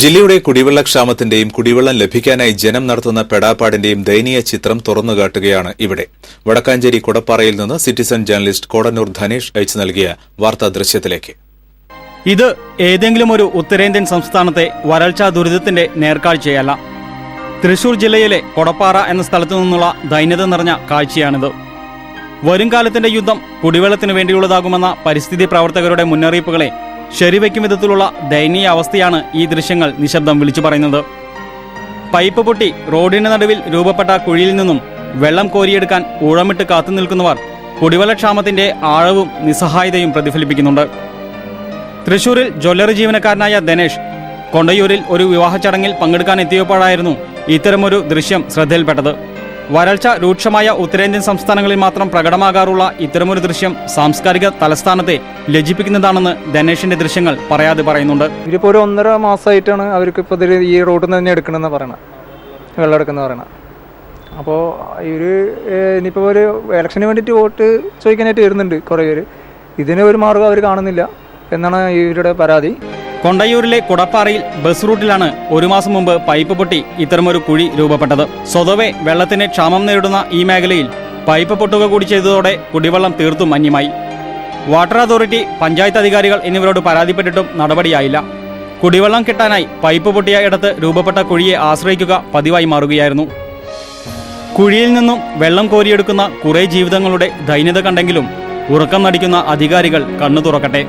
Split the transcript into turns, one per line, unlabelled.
ജില്ലയുടെ കുടിവെള്ളക്ഷാമത്തിന്റെയും കുടിവെള്ളം ലഭിക്കാനായി ജനം നടത്തുന്ന പെടാപ്പാടിന്റെയും ദയനീയ ചിത്രം തുറന്നുകാട്ടുകയാണ് ഇവിടെ. വടക്കാഞ്ചേരി കുടപ്പാറയിൽ നിന്ന് സിറ്റിസൺ ജേർണലിസ്റ്റ് കോടന്നൂർ ധനേഷ് അയച്ചു നൽകിയ വാർത്താ ദൃശ്യത്തിലേക്ക്.
ഇത് ഏതെങ്കിലും ഒരു ഉത്തരേന്ത്യൻ സംസ്ഥാനത്തെ വരൾച്ചാ ദുരിതത്തിന്റെ നേർക്കാഴ്ചയല്ല. തൃശൂർ ജില്ലയിലെ കൊടപ്പാറ എന്ന സ്ഥലത്തു നിന്നുള്ള ദൈന്യത നിറഞ്ഞ കാഴ്ചയാണിത്. വരുംകാലത്തിന്റെ യുദ്ധം കുടിവെള്ളത്തിനു വേണ്ടിയുള്ളതാകുമെന്ന പരിസ്ഥിതി പ്രവർത്തകരുടെ മുന്നറിയിപ്പുകളെ ശരിവയ്ക്കും വിധത്തിലുള്ള ദയനീയ അവസ്ഥയാണ് ഈ ദൃശ്യങ്ങൾ നിശബ്ദം വിളിച്ചു പറയുന്നത്. പൈപ്പ് പൊട്ടി റോഡിന് നടുവിൽ രൂപപ്പെട്ട കുഴിയിൽ നിന്നും വെള്ളം കോരിയെടുക്കാൻ ഊഴമിട്ട് കാത്തുനിൽക്കുന്നവർ കുടിവെള്ളക്ഷാമത്തിന്റെ ആഴവും നിസ്സഹായതയും പ്രതിഫലിപ്പിക്കുന്നുണ്ട്. തൃശൂരിൽ ജ്വല്ലറി ജീവനക്കാരനായ ധനേഷ് കൊണ്ടയൂരിൽ ഒരു വിവാഹ ചടങ്ങിൽ പങ്കെടുക്കാൻ എത്തിയപ്പോഴായിരുന്നു ഇത്തരമൊരു ദൃശ്യം ശ്രദ്ധയിൽപ്പെട്ടത്. വരൾച്ച രൂക്ഷമായ ഉത്തരേന്ത്യൻ സംസ്ഥാനങ്ങളിൽ മാത്രം പ്രകടമാകാറുള്ള ഇത്തരമൊരു ദൃശ്യം സാംസ്കാരിക തലസ്ഥാനത്തെ ലജ്ജിപ്പിക്കുന്നതാണെന്ന് ധനേഷിന്റെ ദൃശ്യങ്ങൾ പറയാതെ പറയുന്നുണ്ട്.
ഇതിപ്പോൾ ഒരു 1.5 മാസമായിട്ടാണ് അവർക്ക് ഇപ്പോൾ ഈ റോഡിൽ നിന്ന് തന്നെ എടുക്കണമെന്ന് പറയണം, വെള്ളം എടുക്കുന്ന പറയണം. അപ്പോൾ ഇനിയിപ്പോൾ ഒരു ഇലക്ഷന് വേണ്ടിയിട്ട് വോട്ട് ചോദിക്കാനായിട്ട് വരുന്നുണ്ട് കുറേ പേര്. ഇതിന് ഒരു മാർഗ്ഗം അവർ കാണുന്നില്ല എന്നാണ് ഇവരുടെ പരാതി.
കൊണ്ടയൂരിലെ കുടപ്പാറയിൽ ബസ് റൂട്ടിലാണ് 1 മാസം മുമ്പ് പൈപ്പ് പൊട്ടി ഇത്തരമൊരു കുഴി രൂപപ്പെട്ടത്. സ്വതവേ വെള്ളത്തിന് ക്ഷാമം നേരിടുന്ന ഈ മേഖലയിൽ പൈപ്പ് പൊട്ടുക കൂടി ചെയ്തതോടെ കുടിവെള്ളം തീർത്തും അന്യമായി. വാട്ടർ അതോറിറ്റി, പഞ്ചായത്ത് അധികാരികൾ എന്നിവരോട് പരാതിപ്പെട്ടിട്ടും നടപടിയായില്ല. കുടിവെള്ളം കിട്ടാനായി പൈപ്പ് പൊട്ടിയ ഇടത്ത് രൂപപ്പെട്ട കുഴിയെ ആശ്രയിക്കുക പതിവായി മാറുകയായിരുന്നു. കുഴിയിൽ നിന്നും വെള്ളം കോരിയെടുക്കുന്ന കുറേ ജീവിതങ്ങളുടെ ദൈന്യത കണ്ടെങ്കിലും ഉറക്കം നടിക്കുന്ന അധികാരികൾ കണ്ണു തുറക്കട്ടെ.